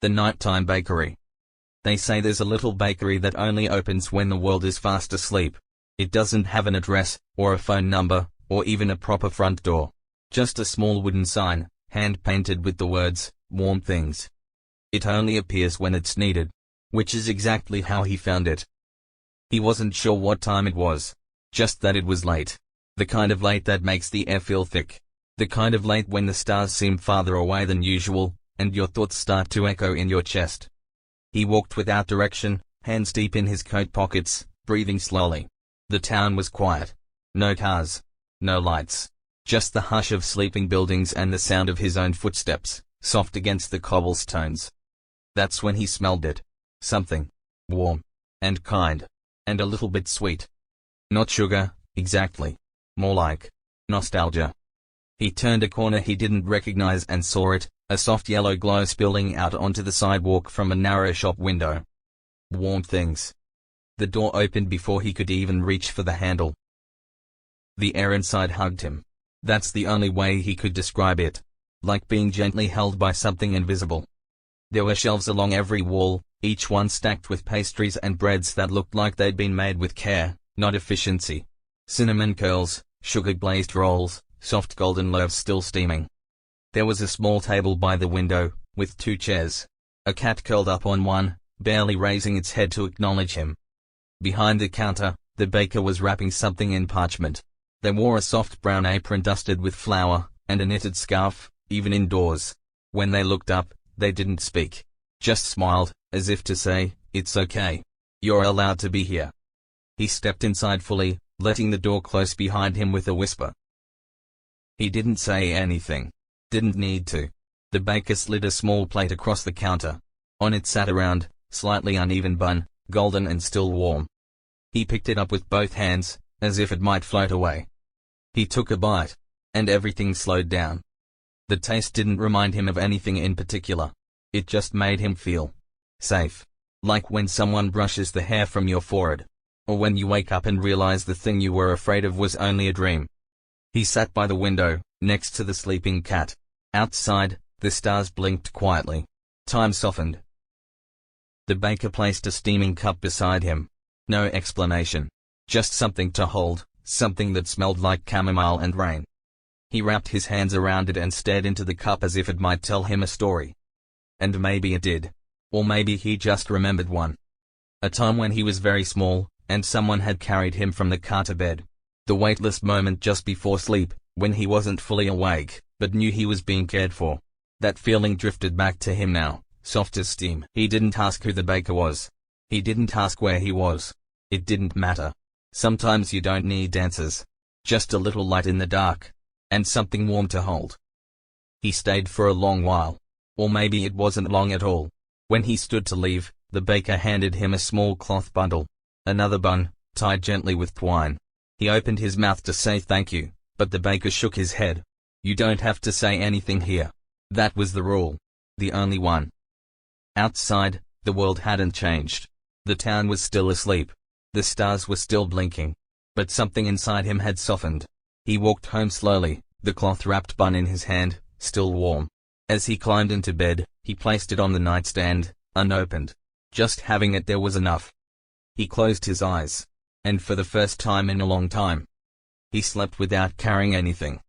The Nighttime Bakery. They say there's a little bakery that only opens when the world is fast asleep. It doesn't have an address, or a phone number, or even a proper front door. Just a small wooden sign, hand-painted with the words, "Warm Things." It only appears when it's needed. Which is exactly how he found it. He wasn't sure what time it was. Just that it was late. The kind of late that makes the air feel thick. The kind of late when the stars seem farther away than usual, and your thoughts start to echo in your chest. He walked without direction, hands deep in his coat pockets, breathing slowly. The town was quiet. No cars. No lights. Just the hush of sleeping buildings and the sound of his own footsteps, soft against the cobblestones. That's when he smelled it. Something. Warm. And kind. And a little bit sweet. Not sugar, exactly. More like nostalgia. He turned a corner he didn't recognize and saw it, a soft yellow glow spilling out onto the sidewalk from a narrow shop window. Warm Things. The door opened before he could even reach for the handle. The air inside hugged him. That's the only way he could describe it. Like being gently held by something invisible. There were shelves along every wall, each one stacked with pastries and breads that looked like they'd been made with care, not efficiency. Cinnamon curls, sugar-glazed rolls, soft golden loaves still steaming. There was a small table by the window, with 2 chairs. A cat curled up on one, barely raising its head to acknowledge him. Behind the counter, the baker was wrapping something in parchment. They wore a soft brown apron dusted with flour, and a knitted scarf, even indoors. When they looked up, they didn't speak. Just smiled, as if to say, "It's okay. You're allowed to be here." He stepped inside fully, letting the door close behind him with a whisper. He didn't say anything. Didn't need to. The baker slid a small plate across the counter. On it sat a round, slightly uneven bun, golden and still warm. He picked it up with both hands, as if it might float away. He took a bite, and everything slowed down. The taste didn't remind him of anything in particular. It just made him feel safe. Like when someone brushes the hair from your forehead. Or when you wake up and realize the thing you were afraid of was only a dream. He sat by the window, next to the sleeping cat. Outside, the stars blinked quietly. Time softened. The baker placed a steaming cup beside him. No explanation. Just something to hold, something that smelled like chamomile and rain. He wrapped his hands around it and stared into the cup as if it might tell him a story. And maybe it did. Or maybe he just remembered one. A time when he was very small, and someone had carried him from the car to bed. The weightless moment just before sleep, when he wasn't fully awake, but knew he was being cared for. That feeling drifted back to him now, soft as steam. He didn't ask who the baker was. He didn't ask where he was. It didn't matter. Sometimes you don't need answers. Just a little light in the dark. And something warm to hold. He stayed for a long while. Or maybe it wasn't long at all. When he stood to leave, the baker handed him a small cloth bundle. Another bun, tied gently with twine. He opened his mouth to say thank you, but the baker shook his head. "You don't have to say anything here." That was the rule. The only one. Outside, the world hadn't changed. The town was still asleep. The stars were still blinking. But something inside him had softened. He walked home slowly, the cloth-wrapped bun in his hand, still warm. As he climbed into bed, he placed it on the nightstand, unopened. Just having it there was enough. He closed his eyes. And for the first time in a long time, he slept without carrying anything.